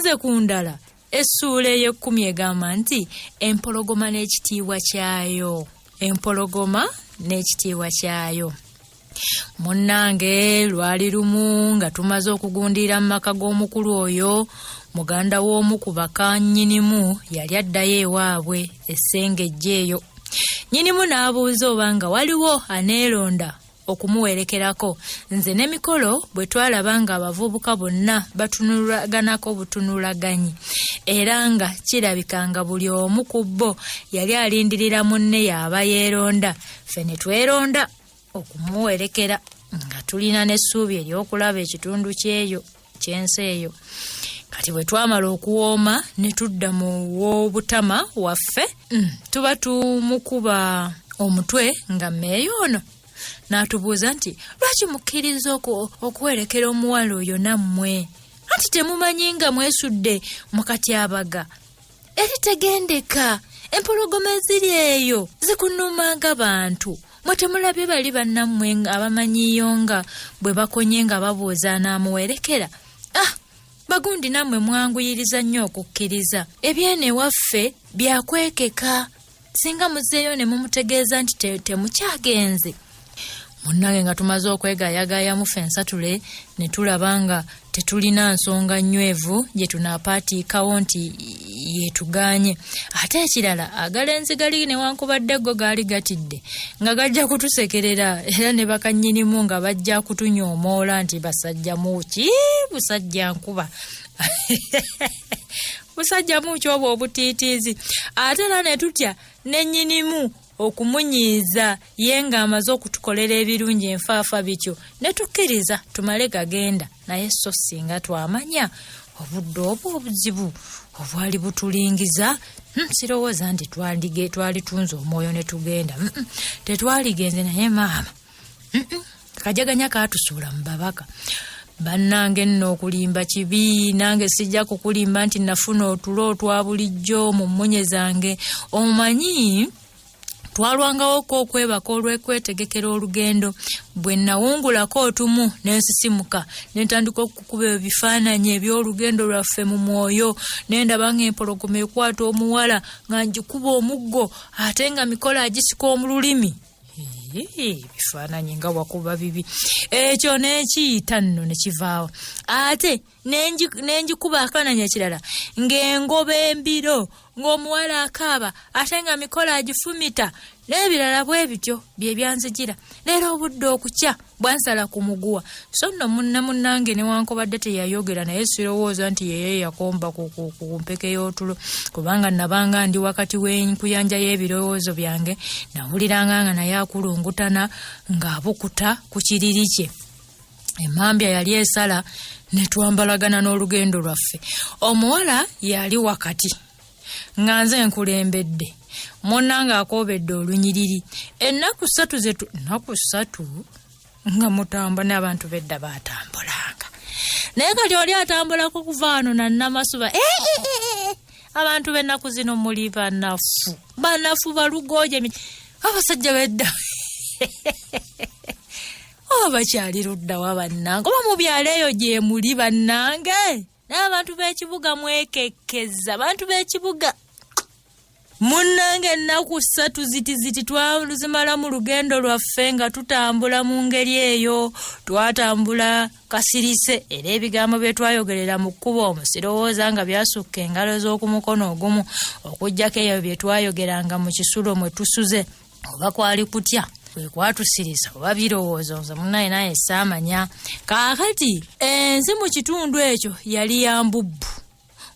Tugenze ku ndala. Essuula ey'ekkumi egamba nti empologoma n'ekitiibwa kyayo. Empologoma n'ekitiibwa kyayo. Munnange lwali lumu nga tumaze okugundira mu maka g'omukulu oyo, muganda w'omu ku baka nnyinimu yali addayo ewaabwe essengejja eyo. Nnyinimu n'abuuza oba nga waliwo aneeronda okumuwerekerako. Nze ne Mikolo bwe twalaba nga abavubuka bonna batunulaganako butunulaganyi era nga kirabika nga buli omu ku bo yali alindirira munne yaba yeeronda, ffe ne tweronda okumuwerekera nga tulina n'essuubi ery'okulaba ekitundu ky'ensi eyo. Kati bwe twamala okuwooma ne tudda mu w'obutama waffe, tuba tumukuba omutwe nga mmeeyo ono n'atubuuza nti lwaki mukkiriza okuwerekera omuwala oyo nammwe? Anti temumanyi nga mwesudde mu katyabaga eritegendeka. Empologoma eziri eyo zikunumanga bantu. Mwe temulabye bali bannammwe abamanyiyo nga bwe bakonye nga babuuza n'amuwerekera? Bagundi nammwe mwanguyiriza nnyo okukkiriza. Ebyene waffe byakwekeka. Singa muzeeyo ne mumutegeeza nti temukyagenze. Munnange nga tumaze okwegayagaya mu ffensatule ne tulaba nga tetulina nsonga nnywevu gye tunaapaatiikawo nti yeetuganye. Ate ekirala agalenzi gali newankubadde go gaali gatidde nga gajja kutusekerera era ne bakannyinimu nga bajja kutunyoomoola nti basajja muuki, busajja nkuba busajja muuki obwo obutiitiizi. Ate era ne tutya n'ennyinimu okumunyiiza ye nga amaze okutukolera ebirungi enfaafa bityo ne tukkiriza tumale gagenda. Naye so singa twamanya obudde obwo obuzibu obwali butulingiza, sirowooza nti twali tunze omwoyo ne tugenda. Tetwaligenze naye maama kajaganya kaatusuula mu babaka. Bannange nno okulimba kibi, nange sijja kukulimba nti nafuna otulo otwa bulijjo mu mmunye zange. Omanyi twalwangawo okwebaka olw'ekwetegekera olugendo. Bwe nawungulako otumu n'ensisimuka ne ntandika okukuba ebifaananyi eby'olugendo lwaffe mu mwoyo. Ne ndaba ng'empologoma ekwata omuwala nga ngikuba omuggo ate nga Mikolo agisika omululimi. Bifaananyi nga wakuba bibi. Ekyo n'ekiyita nno ne kivaawo. Ate n'engikuba akaananyi ekirala ng'engoba embiro ng'omuwala akaaba ate nga Mikolo agifumita n'ebirala bwe bityo bye byanzijira. Leero obudde okukya bwansala ku muguwa. So nno munnange newankubadde teyayogera naye sirowooza nti yeye yakomba ku mpeke y'otulo, kubanga nabanga ndi wakati w'enkuyanja y'ebirowoozo byange. Nawuliranga nga naye akulungutana ng'abukuta ku kiriri kye. Emmambya yali esala ne twambalagana n'olugendo lwaffe. Omuwala yali wakati nga nze nkulembedde, munnange akoobedde olunyiriri. Ennaku 3 nga mutamba n'abantu bedda baatambulanga. Naye kati oli atambulako kuva wano na Namasuba. Abantu b'ennaku zino muli banafu balugooje abasajja bedda. Bakyali ludda wa bannange oba mu byalo eyo gye muli bannange? N'abantu b'ekibuga mwekekkeza, abantu b'ekibuga. Munnange ennaku 3 ziti twazimala mu lugendo lwaffe nga tutambula mu ngeri eyo. Twatambula kasirise era ebigambo bye twayogerera mu kkubo omusirowooza nga byasukka engalo z'oku mukono ogumu okuggyako eyo bye twayogeranga mu kisulo mwe tusuze. Oba kwali kutya kwekwatusirise oba birowoozo nze munnaye naye saamanya. Kaakati ensi mu kitundu ekyo yali ya mbubbu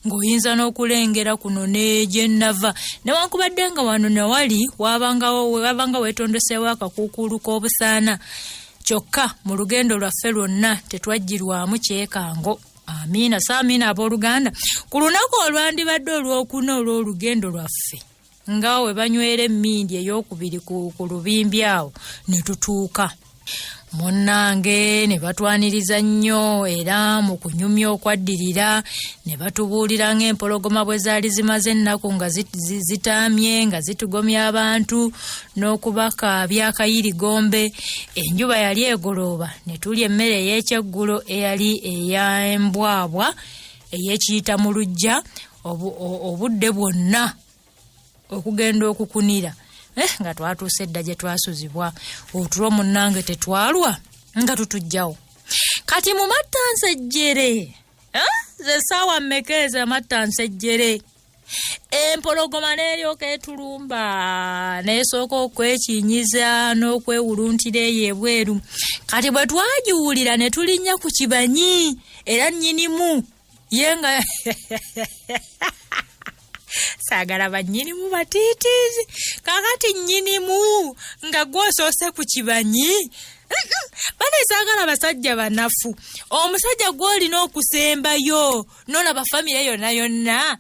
ng'oyinza n'okulengera kuno n'egye nnava. Newankubadde nga wano newali wabanga weetondeseewo akakuukulu k'obusaana, kyokka mu lugendo lwaffe lwonna tetwajjirwamu kyekango. Amiina saamiina abooluganda. Ku lunaku olwandibadde olwokuna olw'olugendo lwaffe nga we banywera emmindi ey'okubiri ku lubimbi awo ne tutuuka. Munnange ne batwaniriza nnyo era mu kunyumya okwaddirira ne batubuulira ng'empologoma bwe zaali zimaze ennaku nga zitaamye nga zitugomya abantu n'okubakaabya akayirigombe. Enjuba yali egolooba ne tulya emmere ey'ekyeggulo eyali ey'embwabwa eyekiyita mu lujja obudde bwonna okugenda okukunira nga twatuuse edda gye twasuzibwa otulo munnange tetwalwa nga tutujjawo kati mu mattansejjere ze saawa mmekeeza mattansejjere empologoma n'eryoka etulumba n'esooka okwekinyiza n'okwewuluntira eyo ebweru kati bwe twagiwulira ne tulinnya ku kibanyi era nnyinimu yenga saagala bannyinimu batiitiizi kakati nnyinimu nga gwosoose ku kibanyi bane saagala basajja banafu omusajja gw'olina okusembayo n'olaba famire yonna yonna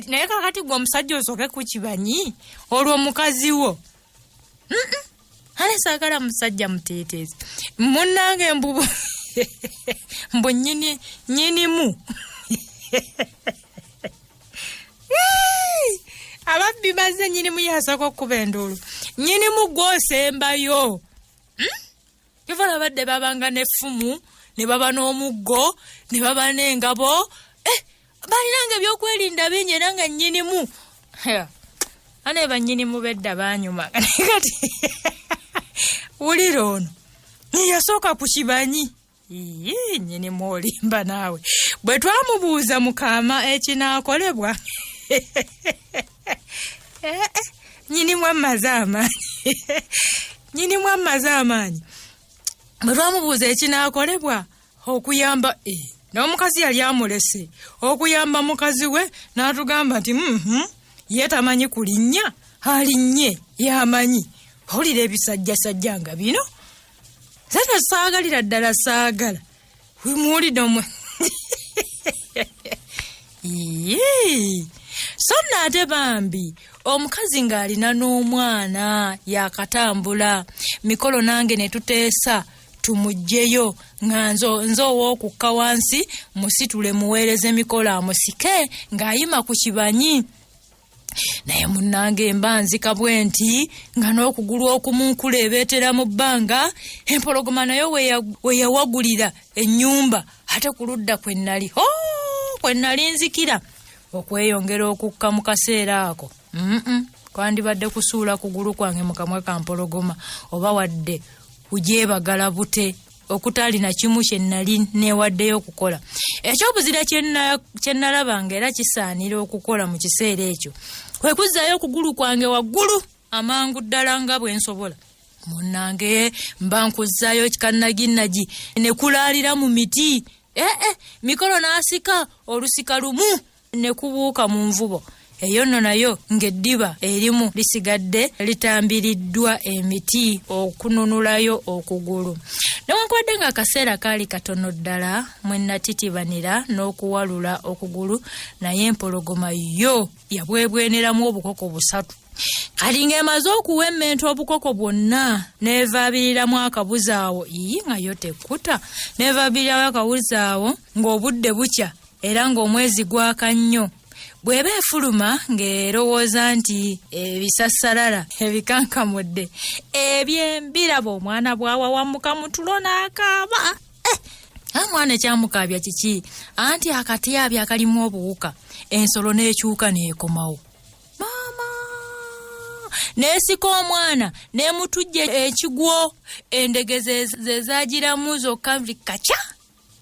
naye kakati gwe omusajja osooke ku kibanyi olwo mukazi wo ane saagala musajja mutiitiizi munnange mbubu mbu nnyinimu ababbi bazze nnyinimu yasooka okuba enduulu nnyinimu gw'osembayo Kifala badde babanga n'effumu ne baba n'omuggo ne baba n'engabo balinanga ebyokwerinda bingi era nga nnyinimu ane bannyinimu bedda baanyuma kati wulira ono yasooka ku kibanyi nnyinimu olimba naawe bwe twamubuuza mukama ekinaakolebwa nnyinimu amaze amaanyi bwe twamubuuza ekinaakolebwa okuyamba n'omukazi yali amulese okuyamba mukazi we n'atugamba nti ye tamanyi kulinnya alinnye yamanyi owulira ebisajjasajja nga bino zena saagalira ddala saagala wimuwulidde so nno ate bambi omukazi ng'alina n'omwana yakatambula mikolo nange ne tuteesa tumugjeyo nga nze ow'okukka wansi musitule muweereze mikolo amusike ng'ayima ku kibanyi naye munnange embanzika bwe nti nga n'okugulu okumunkuleebeetera mu bbanga empologoma nayo we yawagulira ennyumba ate ku ludda kwe nnali nzikira okweyongera okukka mu kaseera ako kwandibadde kusuula kugulu kwange mu kamwa ka mpologoma oba wadde kujeebagala bute okutalina kimu kye nnali neewaddeyo okukola ekyobuzira kye nalabanga era kisaanira okukola mu kiseera ekyo kwe kuzzaayo okugulu kwange waggulu amangu ddala nga bwe nsobola munnange mba nkuzzaayo kikannaginnagi ne kulaalira mu miti mikolo n'asika olusika lumu ne kubuuka mu nvubo eyo nno nayo ng'eddiba erimu lisigadde litambiriddwa emiti okununulayo okugulu newankubadde nga akaseera kaali katono ddala mwe natitibanira n'okuwalula okugulu naye empologoma yo yabwebweneramu obukoko busatu kati ng'emaze okuwemmenta obukoko bwonna neevaabiriramu akabuzaawo nga yo tekkuta neevaabiriramu akabuzaawo ng'obudde bukya era ng'omwezi gwaka nnyo bw'eba efuluma ng'erowooza nti ebisassalala ebikankamudde ebyembiraba omwana bw'awawamuka mu tulo n'akaaba omwana ekyamukaabya kiki anti akatyabi akalimu obuwuka ensolo n'ekyuka n'ekomawo maama n'esika omwana n'emutujja ekigwo endege ze zaagiramu zokka kaca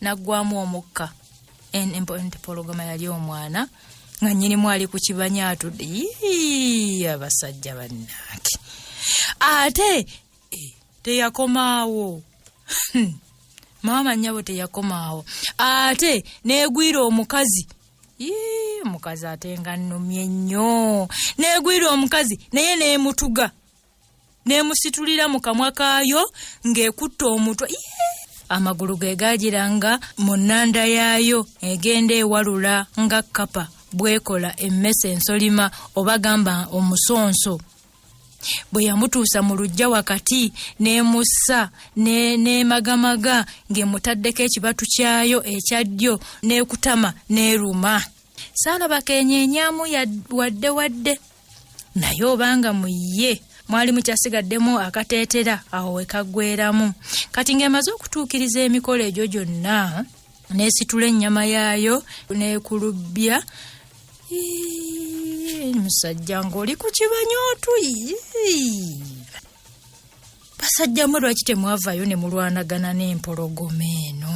naggwamu omukka empologoma yali omwana nga nnyinimu ali ku kibanyi atudde abasajja bannange ate teyakomaawo maama nnyabo teyakomaawo ate neegwira omukazi omukazi ate nga nnumye nnyo neegwira omukazi naye neemutuga neemusitulira mu kamwa kaayo ng'ekutta omutwe amagulu ge gaagiranga mu nnanda yaayo egenda ewalula nga kkapa bwekola emmese ensolima oba gamba omusonso bwe yamutuusa mu lujja wakati n'emussa n'emagamaga ng'emutaddeko ekibatu kyayo ekyaddyo n'ekutama n'eruma saalaba keenyeenyaamu wadde naye obanga mu ye mwali mukyasigaddemu akateetera awo we kaggweramu kati ng'emaze okutuukiriza emikolo egyo gyonna nesitula ennyama yaayo nekulubya. Musajja ng'oli ku kibanyootu. Basajja mwe lwaki temwavayo ne mulwanagana n'empologoma eno?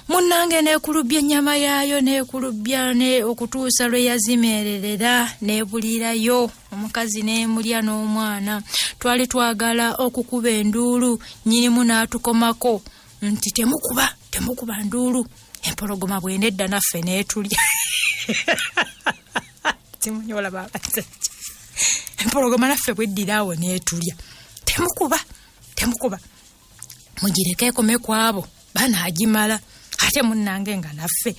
Munnange nekulubya ennyama yaayo nekulubya okutuusa lwe yazimererera nebulirayo. Omukazi nemulya n'omwana. Twali twagala okukuba enduulu, nnyinimu n'atukomako nti temukuba nduulu. Empologoma bwenedda naffe neetulya. Timunyola babasajja. Empologoma naffe bweddirawo neetulya. Temukuba. Mugireke ekome kwabo banaagimala. Ate munnange nga naffe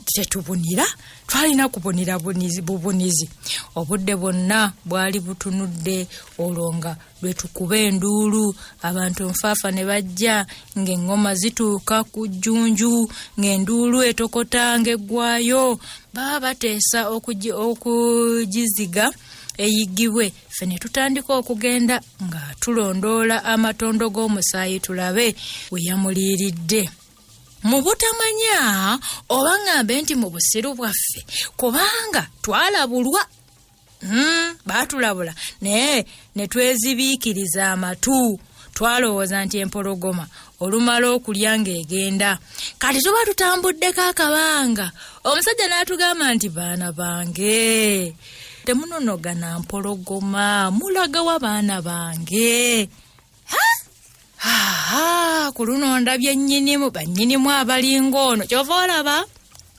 tetubunira, twalina kubunira bubunizi. Obudde bwonna bwali butunudde olwo nga lwe tukuba enduulu, abantu nfaafa ne bajja ng'engoma zituuka ku jjunju, ng'enduulu etokota ng'eggwayo. Baba bateesa okugiziga eyigibwe. Ffe ne tutandika okugenda nga tulondoola amatondo g'omusaayi tulabe we yamuliiridde. Mu butamanya oba ngambe nti mu busiru bwaffe, kubanga twalabulwa. Baatulabula ne twezibiikiriza amatu. Twalowooza nti empologoma olumala okulya ng'egenda. Kati tuba tutambuddeko akabanga, omusajja n'atugamba nti baana bange temunonogana mpologoma, mulagawa baana bange. Kuluno ndabye nnyinimu, bannyinimu abalinga ono. Kyova olaba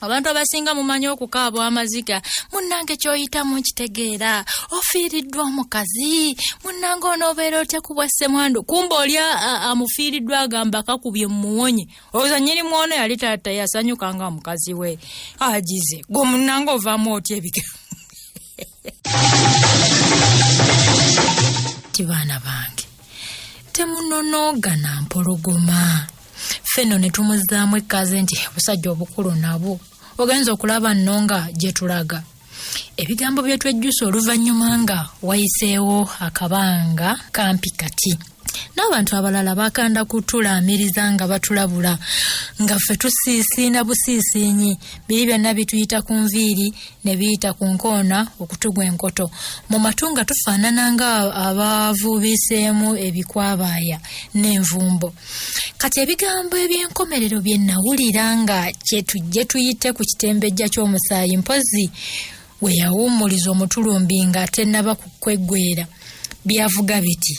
abantu abasinga mumanyi okukaaba amaziga. Munnange kyoyitamu nkitegeera, ofiiriddwa omukazi. Munnange onoobeera otya kubwasse mwandu. Kumba oli amufiiriddwa agamba kakubye mumuwonye. Olowooza nnyinimu ono yali tayasanyuka nga omukazi we. Agize gwe munnange ovaamu otya ebigambo. Tibaana bange temunonogana mpologoma. Feno ne tumuzaamu ekkaze nti obusajja obukulu nabwo ogenza okulaba nno nga gye tulaga. Ebigambo bye twejjusa oluvannyuma nga wayiseewo akabanga kampi kati. N'abantu abalala bakanda kutulaamiriza nga batulabula nga ffe tusiisiina busiisiinyi. Biri byonna bituyita ku nviiri ne biyita ku nkoona okutugwa enkoto. Mu matunga tufaanana nga abavuubiseemu ebikwabaaya n'envumbo. Kati ebigambo eby'enkomerero bye nawulira nga kye tuyite ku kitembejja ky'omusaayi mpozi we yawummuliza omutulumbi nga tennaba kukweggwera. Byavuga biti: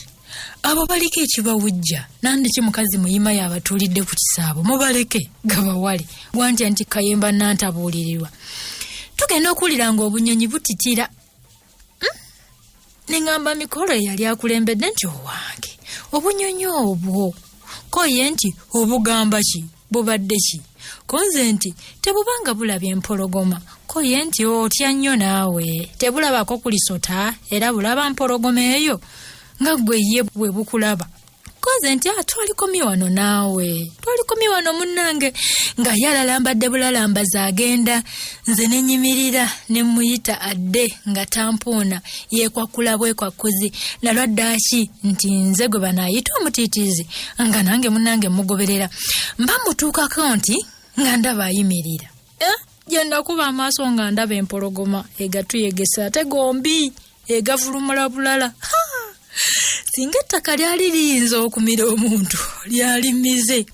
abo baliko ekibawujja, nandiki mukazi muyima yabatulidde ku kisaabo, mubaleke gabawale. Bwantya nti Kayemba nantabuulirirwa. Tugenda okuwulira ng'obunyonyi butitira. Nengamba Mikolo eyali akulembedde nti owange, obunyonyi obwo koye nti obugamba ki, bubadde ki? Konze nti tebubanga bulabye empologoma. Koye nti otya nnyo naawe, tebulabako kulisota era bulaba mpologoma eyo nga gwe ye bwe bukulaba. Koze nti twalikomye wano naawe, twalikomye wano munnange. Nga yalalambadde bulalambaza agenda, nze nenyimirira ne muyita adde nga tampuuna yekwakula bwekwakuzi. Nalwaddaaki nti nze gwe banaayita omutiitiizi nga nange munnange mugoberera. Mba mutuukako nti nga ndaba ayimirira. Genda kuba amaaso nga ndaba empologoma egatuyegesa ate gombi egavulumula bulala. Singa ettaka lyali liyinza okumira omuntu lyalimize,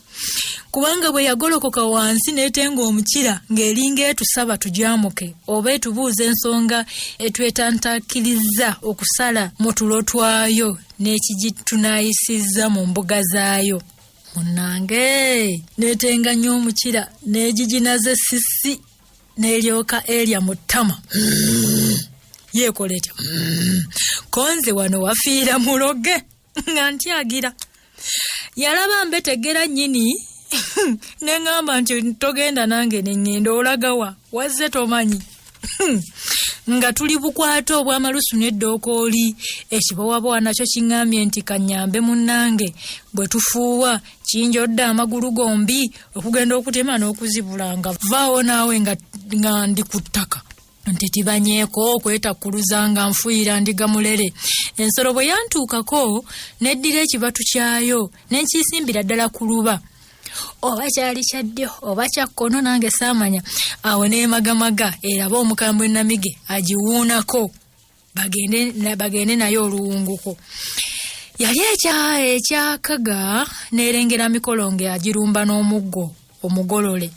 kubanga bwe yagolokoka wansi n'etenga omukira ng'eringa etusaba tujamuke oba etubuuza ensonga etwetantakiriza okusala mu tulo twayo n'ekigitunaayisizza mu mbuga zaayo. Munnange n'etenga nnyo omukira n'egiginaze sisi n'eryoka erya mu ttama. Yeekoleta konze wano wafiira muloge nga ntyagira. Yalaba mbetegera nnyini neŋŋamba nti togenda nange neŋŋenda olagawa wazze tomanyi. Nga tuli bukwato obw'amalusu n'eddookooli. Ekibowabowa nakyo kiŋŋambye nti kannyambe munnange bwe tufuuwa kinjodde amagulu gombi okugenda okutema n'okuzibula nga vaawo naawe nga ndi ku ttaka. Nti tibanyeeko okwetakkuluza nga nfuuyira ndiga mulere. Ensolo bwe yantuukako neddira ekibatu kyayo n'enkisimbira ddala ku luba. oba kyali kya ddyo oba kya kkono nange saamanya. Awo n'emagamaga eraba omukambwe Namige agiwuunako bagende naye oluwunguko. Yali ekyakaga n'erengera Mikolonge agirumba n'omuggo omugolole.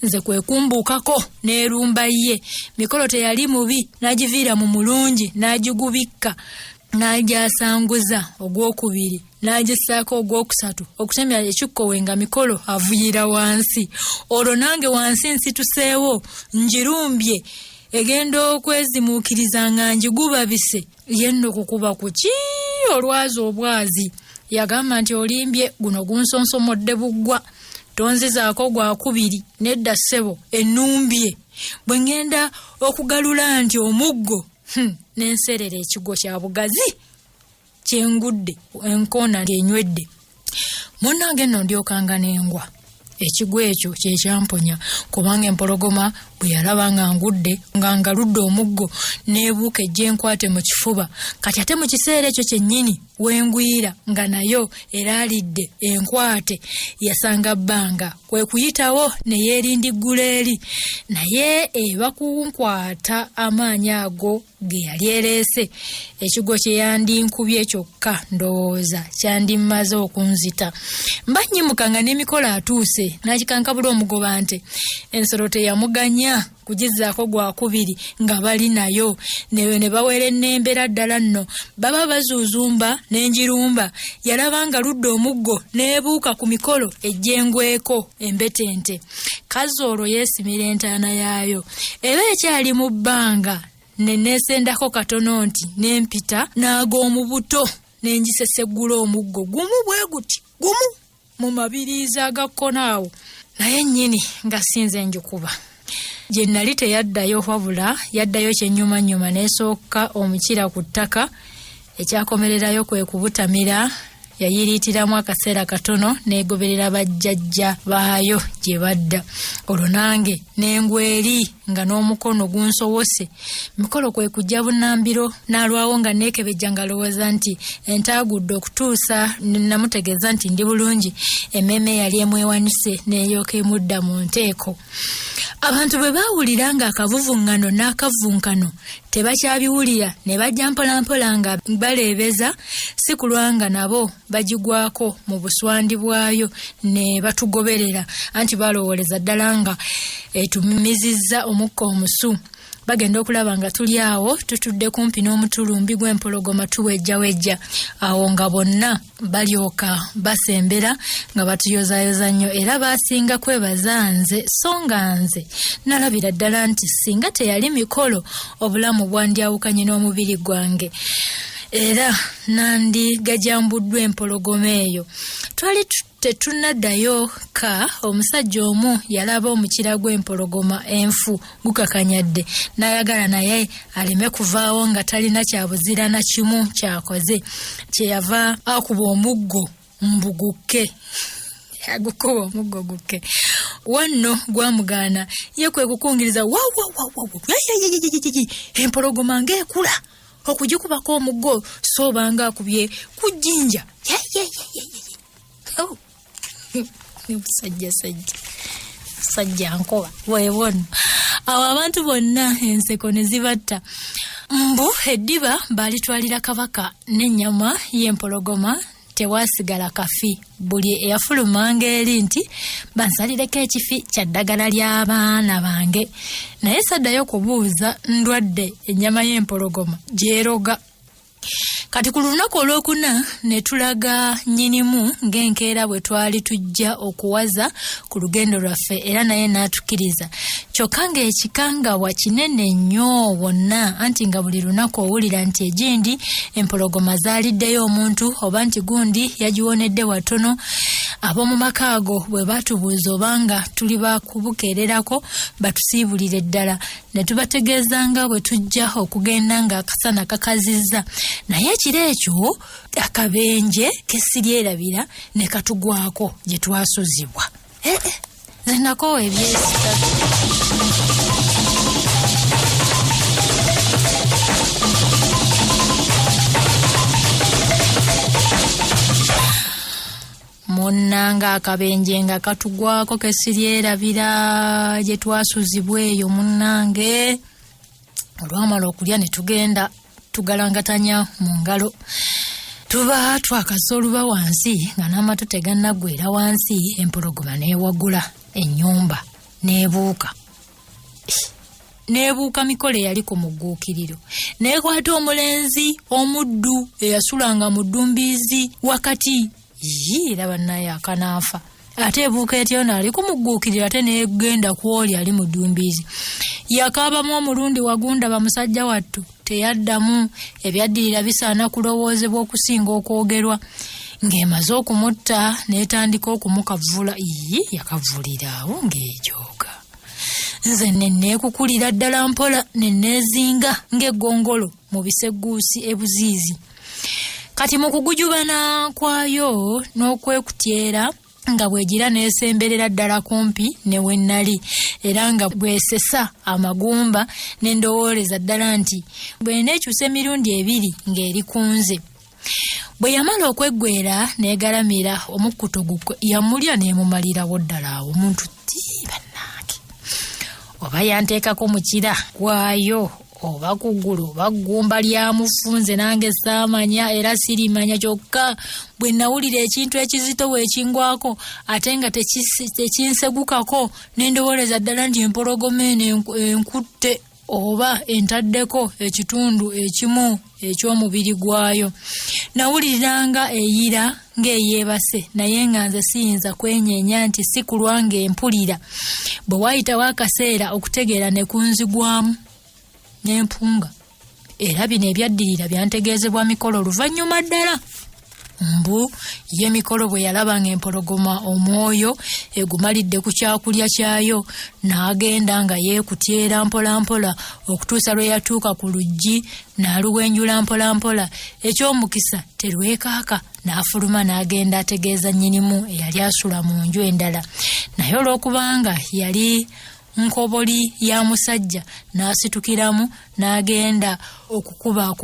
Nze kwe kumbuukako n'erumba ye. Mikolo teyali mubi, n'agiviira mu mulungi, n'agigubikka, n'agyasanguza ogwokubiri, n'agissaako ogwokusatu, okutemya ekikkowe nga Mikolo avuyira wansi. Olwo nange wansi nsituseewo ngirumbye, egenda okwezimuukiriza nga ngigubabise, yenno kukuba ku ki olwazi obwazi. Yagamba nti olimbye guno gunsonsomodde buggwa, tonzizaako gwakubiri, nedda ssebo ennumbye. Bwe ngenda okugalula nti omuggo n'enserera ekigo kya bugazi kyengudde enkoona ng'enywedde. Munnange nno ndyokanga n'engwa. Ekigo ekyo kye kyamponya kubanga empologoma bwe yalaba nga ngudde nga ngaludde omuggo n'ebuuka ejja enkwate mu kifuba. Kati ate mu kiseera ekyo kyennyini wengwira nga nayo eraalidde enkwate, yasanga bbanga kwe kuyitawo ne yeerindiggula eri, naye eba kunkwata amaanyi ago ge yali ereese. Ekigo kye yandinkubye kyokka ndowooza kyandimaze okunzita. Mba nnyimuka nga n'Emikolo atuuse n'akikankabula omugoba nti ensolo teyamuganya kugizaako gwakubiri nga bali nayo, ne bawera ennembera ddala nno baba bazuuzumba n'enjirumba. Yalaba nga ludde omuggo n'ebuuka ku Mikolo ejjengweko embetente. Kazi olwo yeesimira entaana yaayo, eba ekyali mu bbanga. Neneesendako katono nti n'empita n'ag'omu buto n'engiseseggula omuggo gumu bwe guti gumu mu mabiriizi agakkono awo, naye nnyini nga sinze njikuba. Gye nnali teyaddayo wabula yaddayo kyennyumanyuma n'esooka omukira ku ttaka. Ekyakomererayo kwe kubutamira, yayiriitiramu akaseera katono n'egoberera bajjajja baayo gye badda. Olwo nange n'engweri nga n'omukono gunsowose. Mikolo kwe kujja bunnambiro n'alwawo nga neekebejja nga lowooza nti entaagudde okutuusa namutegeeza nti ndi bulungi. Emmeeme yali emwewanise n'eyooka emudda mu nteeko. Abantu bwe baawulira nga akavuvuŋŋano n'akavunkano tebakyabiwulira ne bajja mpolampola nga baleebeza, si kulwanga nabo bagigwako mu buswandi bwayo ne batugoberera, anti balowooleza ddala nga etumimizizza omukka omusu. Bagenda okulaba nga tuli awo tutudde kumpi n'omutulumbi gw'empologoma tuwejjawejja. Awo nga bonna balyoka basembera nga batuyozaayoza nnyo, era baasinga kwebaza nze, so nga nze nalabira ddala nti singa teyali Mikolo obulamu bwandyawukanye n'omubiri gwange, era nandigajambuddwa empologoma eyo. Twali tetunaddayo ka omusajja omu yalaba omukira gw'empologoma enfu gukakanyadde, n'ayagala naye aleme kuvaawo nga talina kyabuzira na kimu kyakoze. Kyeyava akuba omuggo mbugukke. Agukuba omuggo gukke. Wanno gwamugaana ye kwe kukungiriza empologoma ng'ekula okugikubako omuggo soobanga akubye ku jjinja. Sajja nkoba weewonna. Awo abantu bonna enseko ne zibatta. Mbu eddiba baalitwalira Kabaka n'ennyama y'empologoma tewaasigala kafi. Buli eyafulumanga eri nti bansalireko ekifi kya ddagala ly'abaana bange. Naye saddayo kubuuza ndwadde ennyama y'empologoma gyeroga. Kati ku lunaku olwokuna ne tulaga nnyinimu ng'enkeera bwe twali tujja okuwaza ku lugendo lwaffe, era naye n'atukkiriza. Kyokka ng'ekikangabwa kinene nnyo wonna, anti nga buli lunaku owulira nti egindi empologoma zaaliddeyo omuntu oba nti gundi yagiwonedde watono. Ab'omu maka ago bwe batubuuza obanga tuli bakubukeererako batusiibulire ddala, ne tubategeezanga bwe tujja okugenda ng'akasana kakazizza. Naye ekiro ekyo akabenje kesiryerabira ne katugwako gye twasuzibwa. Nze nakoowa ebyesitatu. munnanga akabenje nga katugwako kesiryerabira gye twasuzibwa eyo munnange. Olwamala okulya ne tugenda tugalangatanya mu ngalo. Tuba twakaza oluba wansi nga n'amatu tegannagwera wansi, empologoma neewagula ennyumba neebuuka. Neebuuka Mikolo yali ku mugguukiriro. Neekwata omulenzi omuddu eyasulanga mu ddumbiizi wakati. Laba naye akanaafa. Ate ebuuka etyo naali ku mugguukiriro ate neegenda ku oli ali mu ddumbiizi. Yakaabamu omulundi wagunda bamusajja wattu. Teyaddamu. Ebyaddirira bisaana kulowoozebwa okusinga okwogerwa. Ng'emaze okumutta n'etandika okumukavula. Yakavuliraawo ng'ejooga. Nze neekukulira ddala mpola neezinga ng'eggongolo mu bisegguusi ebuziizi. Kati mu kugujubana kwayo n'okwekutyera nga bwegira neesemberera ddala kumpi ne we nnali, era nga bwesesa amagumba n'endowooleza ddala nti bw'eneekyusa emirundi ebiri ng'eri kunze. Bwe yamala okweggwera n'egalamira omukkuto gukwe yamulya n'emumalirawo ddala awo. Omuntu bannange oba yanteekako mukira gwayo oba kugulu oba ggumba lyamufunze nange saamanya era sirimanya, kyokka bwe nawulira ekintu ekizito bwekingwako ate nga tekinsegukako n'endowooleza ddala nti empologoma eno enkutte oba entaddeko ekitundu ekimu eky'omubiri gwayo. Nawuliriranga eyira ng'eyeebase naye nga nze siyinza kwenyeenya nti si kulwa ng'empulira. Bwe waayitawo akaseera okutegeera ne kunzigwamu n'empunga. Era bino ebyaddirira byantegeezebwa Mikolo luvannyuma ddala. Mbu ye Mikolo bwe yalaba ng'empologoma omwoyo egumalidde ku kyakulya kyayo n'agenda nga yeekutyera mpola mpola okutuusa lwe yatuuka ku luggi n'aluwenjula mpola mpola. Eky'omukisa terwekaaka n'afuluma n'agenda ategeeza nnyinimu eyali asula mu nju endala. Naye olw'okubanga yali nkoboli ya musajja n'asitukiramu n'agenda okukuba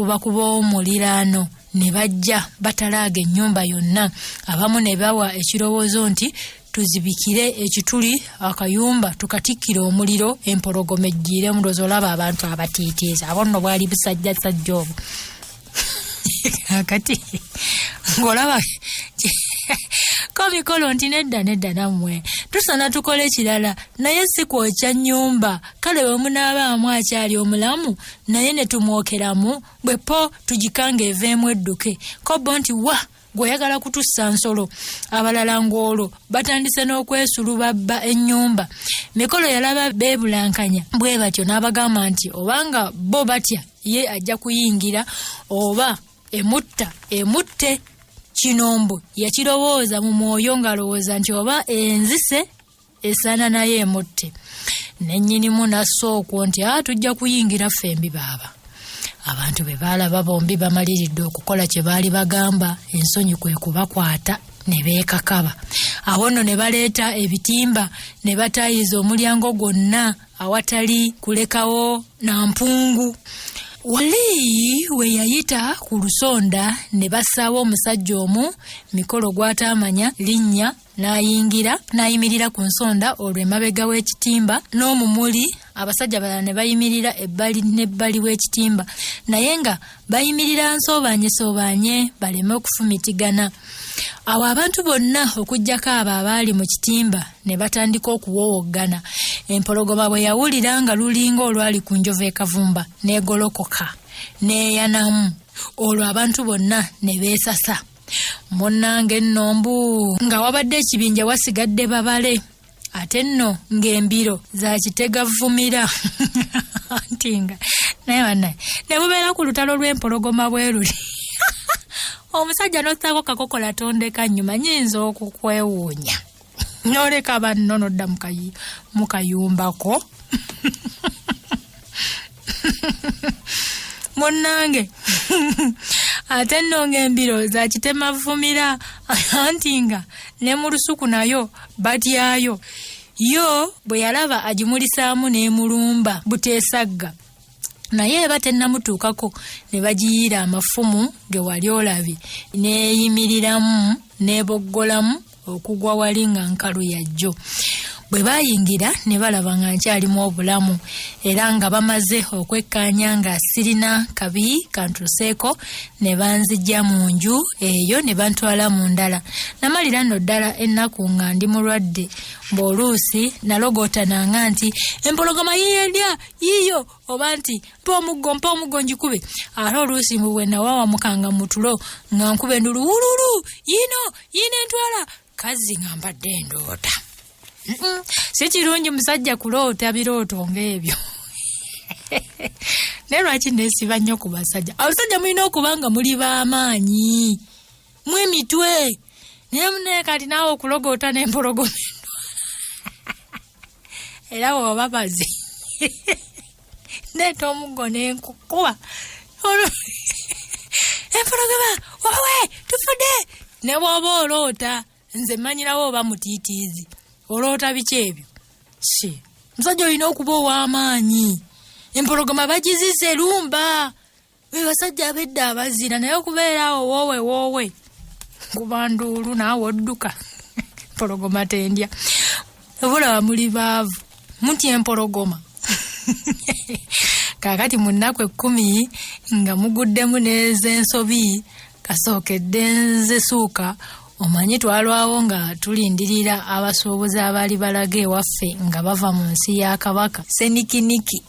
omuliraano. Ne bajja batalaaga ennyumba yonna. Abamu ne bawa ekirowoozo nti tuzibikire ekituli akayumba tukatikkire omuliro empologoma ejjiire. Mulozo olaba abantu abatiitiiza abo nno bwali busajja sajja obwo. Akati ng'olaba ko Mikolo nti nedda nammwe tusana tukole ekirala naye si kwokya nnyumba. Kale bwe munaabaamu akyali omulamu naye ne tumwokeramu bwe po tugikanga eveemu edduke. Kobbo nti wa gw'oyagala kutussa nsolo. Abalala ng'olwo batandise n'okwesulubabba ennyumba. Mikolo yalaba beebulankanya bwe batyo n'abagamba nti obanga bo batya ye ajja kuyingira oba emutte. Kinombo yakirowooza mu mwoyo ng'alowooza nti oba enzise esaana naye emutte. Nennyinimu nassookwo nti tujja kuyingira fembi baaba. Abantu be baalaba bombi bamaliridde okukola kye baali bagamba, ensonyi kwe kubakwata ne beekakaba. Awo nno ne baleeta ebitimba ne bataayiza omulyango gwonna awatali kulekawo na mpungu. Wali we yayita ku lusonda ne bassaawo omusajja omu Mikolo gw'ataamanya linnya n'ayimirira ku nsonda olwo emabega w'ekitimba n'omumuli. Abasajja balala ne bayimirira ebbali n'ebbali w'ekitimba naye nga bayimirira nsoobaanye baleme okufumitigana. Awo abantu bonna okuggyako abo abaali mu kitimba ne batandika okuwowoggana. Empologoma bwe yawulira nga lulinga olwali ku njovu ekavumba n'egolokoka n'eyanamu. Olwo abantu bonna ne beesasa. Munnange nno mbu nga wabadde ekibinja wasigadde babale. Ate nno ng'embiro za kitegavumira. Ntinga naye bannaye ne bubeera ku lutalo lw'empologoma bwe luli. Omusajja n'ottaako kakokola tondeka nnyuma nyinza okukwewuunya. N'oleka banno n'odda mu kayumbako. Munnange ate nno ng'embiro za kitemavumira. Ntinga ne mu lusuku nayo batyayo. Yo bwe yalaba agimulisaamu n'emulumba buteesagga. Naye eba tennamutuukako ne bagiyiira amafumu ge wali olabye. Neeyimiriramu n'eboggolamu okugwa wali nga nkalu yajjo. Bwe bayingira ne balaba nga nkyalimu obulamu era nga bamaze okwekkaanya nga sirina kabi kantuseeko ne banzijja mu nju eyo ne bantwala mu ndala. Namalira nno ddala ennaku nga ndi mulwadde bw'oluusi nalogotananga nti empologoma yiyo oba nti mpa omuggo njikube. Ate oluusi bwe nawawamukanga mu tulo nga nkuba endulu wululu yino entwala kazi nga mbadde ndoota. Si kirungi musajja kuloota birooto ng'ebyo. Naye lwaki neesiba nnyo ku basajja? Abasajja mulina okuba nga muli b'amaanyi mu emitwe. Naye munne kati naawe okulogoota n'empologoma era bw'oba bazi ndeeta omuggo n'enkukuba empologoma wowe tufudde. Ne bw'oba oloota nze mmanyirawo oba mutiitiizi. Oloota biki ebyo? Musajja olina okuba ow'amaanyi. Empologoma bagizise lumba. Basajja abedda abazira naye okubeera awo woowe kuba nduulu naawe odduka. Empologoma tendya. Obulaba muli baavu mutya empologoma. Kaakati mu nnaku 10 nga muguddemu n'ez'ensobi kasookedde nzesuuka. Omanyi twalwawo nga tulindirira abasuubuzi abaali balaga ewaffe nga bava mu nsi ya Kabaka. Senikiniki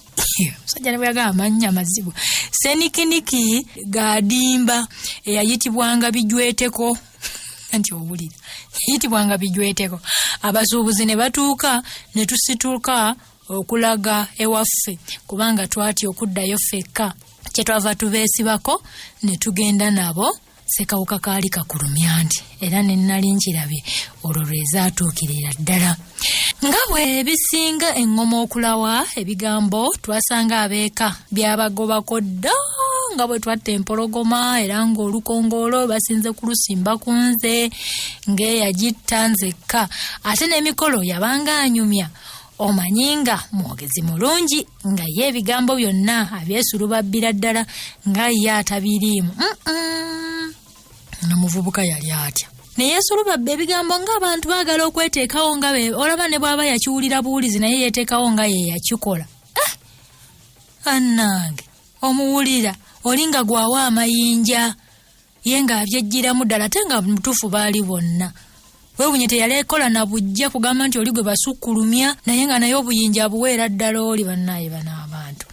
musajja ne bweyagala amannya mazibu. Senikiniki Gadimba eyayitibwanga Bijweteko anti owulira yayitibwanga Bijweteko. Abasuubuzi ne batuuka ne tusituuka okulaga ewaffe kubanga twatya okuddayo ffekka. Kyetwava tubeesibako ne tugenda nabo. Sekawuka kaali kakulumya nti era ne nnali nkirabye olwo lwezaatuukirira ddala. Nga bwe bisinga engoma okulawa ebigambo twasanga abeeka byabagobako dda nga bwe twatta empologoma era ng'olukongoolo basinze kulusimba ku nze ng'eyagitta nzekka. Ate n'emikolo yabanga anyumya. Omanyinga mwogezi mulungi nga ye ebigambo byonna abyesulubabbira ddala nga ye atabiriimu. Namuvubuka yali atya ne yeesulubabba ebigambo ng'abantu baagala okweteekawo nga be olaba ne bw'aba yakiwulira buwulizi naye yeeteekawo nga ye yakikola. Annange omuwulira oli nga gwawa amayinja ye ng'abyejjiramu ddala ate nga mutuufu baali bonna. Weewunye teyalekola na bujja kugamba nti oli gwe basukkulumya naye nga naye obuyinja abuweera ddala oli bannaaye banaabantu.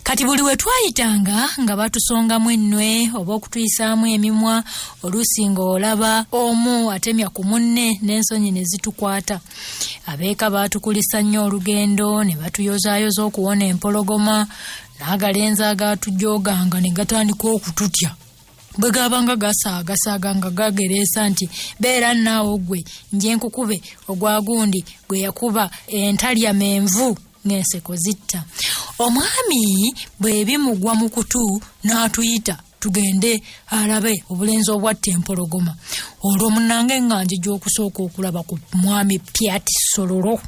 Kati buli we twayitanga nga batusongamu ennwe oba okutuyisaamu emimwa oluusi ng'olaba omu atemya ku munne n'ensonyi ne zitukwata. Abeeka baatukulisa nnyo olugendo ne batuyozaayoza okuwona empologoma n'agalenzi agaatujooganga ne gatandika okututya. Bwe gabanga gasaagasaaga nga gagereesa nti beera naawo gwe nje nkukube ogwagundi gwe yakuba entalya menvu n'enseko zitta. Omwami bwe bimugwa mu kutu n'atuyita tugende alabe obulenzi obwatta empologoma. Olwo munnange nga njija okusooka okulaba ku mwami Pyati Sololo.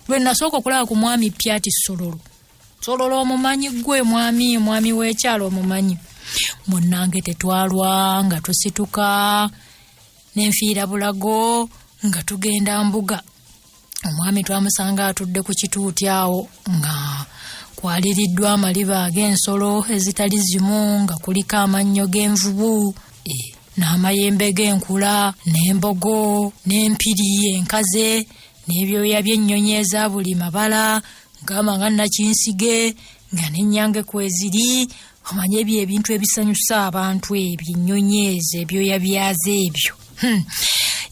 Lwe nasooka okulaba ku mwami Pyati Sololo. Sololo omumanyi gwe mwami w'ekyalo omumanyi. Munnange tetwalwa nga tusituka n'enfiira bulago nga tugenda mbuga. Omwami twamusanga atudde ku kituuti awo nga kwaliriddwa amaliba ag'ensolo ezitali zimu nga kuliko amannyo g'envubu n'amayembe g'enkula n'embogo n'empiri enkaze n'ebyoya by'ennyonyi eza buli mabala ng'amanga nakinsige nga n'ennyange kweziri. Omanye ebyo ebintu ebisanyusa abantu ebyo ennyonyi ezo ebyoya byazo ebyo.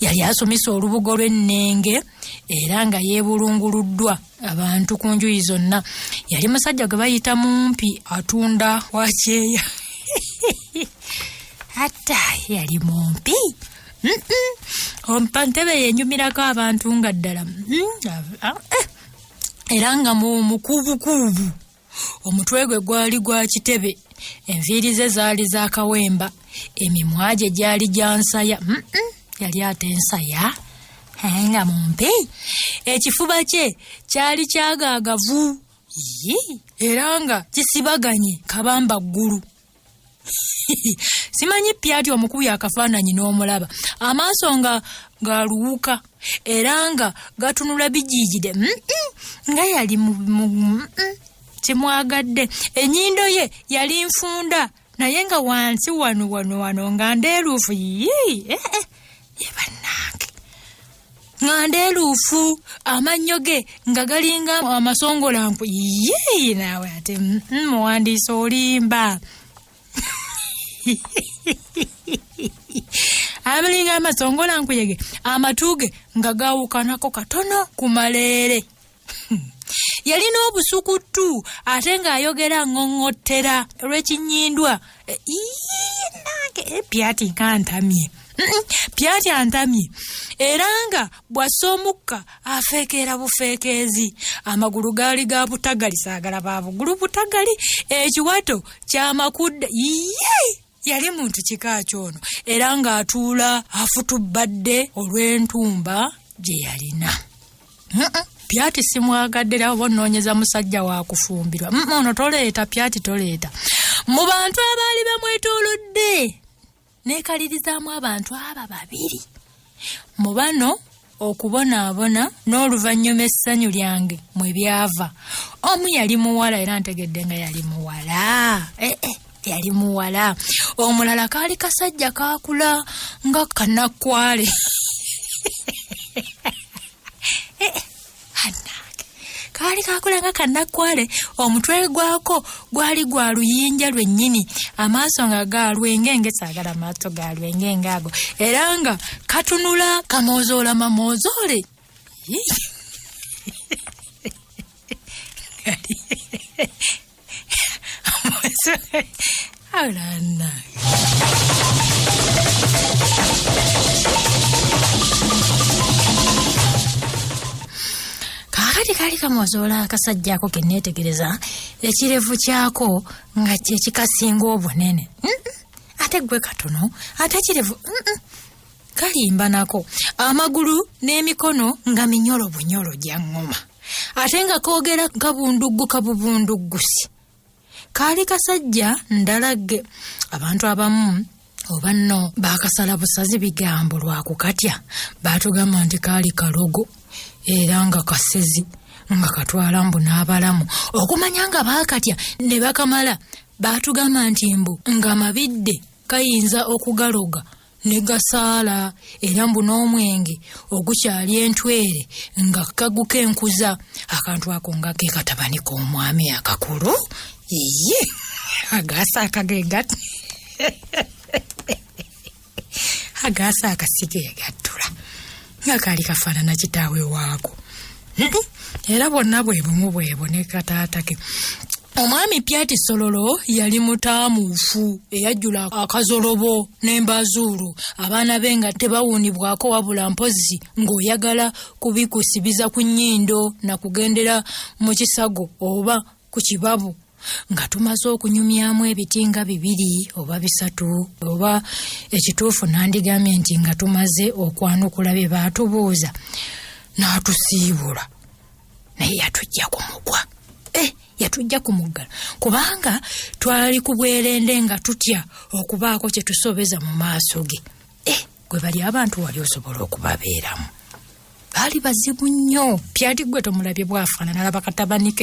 Yali asomesa olubugo lw'ennenge era nga yeebulunguluddwa abantu ku njuyi zonna. Yali musajja gwe bayita mumpi atunda wakyeya. Ata yali mumpi. Ntebe yenyumirako abantu nga ddala. Era nga mukubukubu. Omutwe gwe gwali gwa kitebe. Enviiri ze zaali za kawemba. Emimwa gye gyali gya nsaya. Yali ate ensaya. Nga mumpi. Ekifuba kye kyali kyagaagavu. Era nga kisibaganye kabamba ggulu. Simanyi Pyati omukubi akafaananyi n'omulaba. Amaaso nga galuuka era nga gatunula bijiijide nga yali kimwagadde. Ennyindo ye yali nfunda naye nga wansi wano nga ndeeruufu ye bannange nga ndeeruufu, amannyo ge nga galinga amasongolanku naawe ate muwandiisi olimba abalinga amasongolanku yege amatuuge nga gaawukanako katono ku maleere. Yalina obusukutu ate ng'ayogera ng'ong'ottera olw'ekinnyindwa. Nange Piati kantamye. Piati antamye era nga bw'assa omukka afeekeera bufeekeezi. Amagulu gaali ga butagali, saagala ba bugulu butagali, ekiwato ky'amakudde yali muntu kika kyono era ng'atuula afutubadde olw'entumba gye yalina. Piati simwagadde era onoonyeza musajja wa kufumbirwa. Ono toleeta Piati toleeta. Mu bantu abaali bamwetoolodde neekalirizaamu abantu aba babiri. Mu bano okubonaabona n'oluvannyuma essanyu lyange mwe byava. Omu yali muwala era ntegedde nga yali muwala. Yali muwala. Omulala kaali kasajja kaakula nga kannakwale. Kaali kaakula nga kannakwale, omutwe gwako gwali gwa luyinja lwennyini, amaaso nga galwenge saagala maaso galwenge ngaago, era nga katunula kamoozoola mamoozoole. Alana kaali kamozoola akasajja ako ke neetegereza ekirevu kyako nga kyekikasinga obunene. Ate gwe katono, ate ekirevu kalimba nako, amagulu n'emikono nga minyolo bunyolo gya ngoma, ate nga koogera kabubunduggusi. Kaali kasajja ndalagge. Abantu abamu oba nno baakasala busazi bigambo lwa kukatya, baatugamba nti kaali kalogo era nga kasezi nga katwala mbu n'abalamu. Okumanya nga baakatya ne bakamala, baatugamba nti mbu nga mabidde kayinza okugaloga ne gasaala, era mbu n'omwenge ogukyali entwere nga kaguka enkuza. Akantu ako nga ke katabani k'omwami akakulu. Agaasa akagegati agaasa akasige gattula nga kaali kafaanana kitaawe waako, era bonna bwe bumu bwebo ne kataatake. Omwami Piati Sololo yali mutaamuufu eyajjula akazolobo n'embazuulu, abaana be nga tebawuunibwako wabula mpozi ng'oyagala kubikusibiza ku nnyindo na kugendera mu kisago oba ku kibabu, nga tumaze okunyumyamu ebiti nga 2 oba 3, oba ekituufu nandigambye nti nga tumaze okwanukula bye baatubuuza, n'atusiibula naye yatujja kumugwa. Yatujja kumuggala kubanga twali ku bwerende nga tutya okubaako kye tusobeza mu maaso ge. Gwe bali abantu wali osobola okubabeeramu, baali bazibu nnyo. Piati gwe tomulabye bwafaanana, alaba katabanike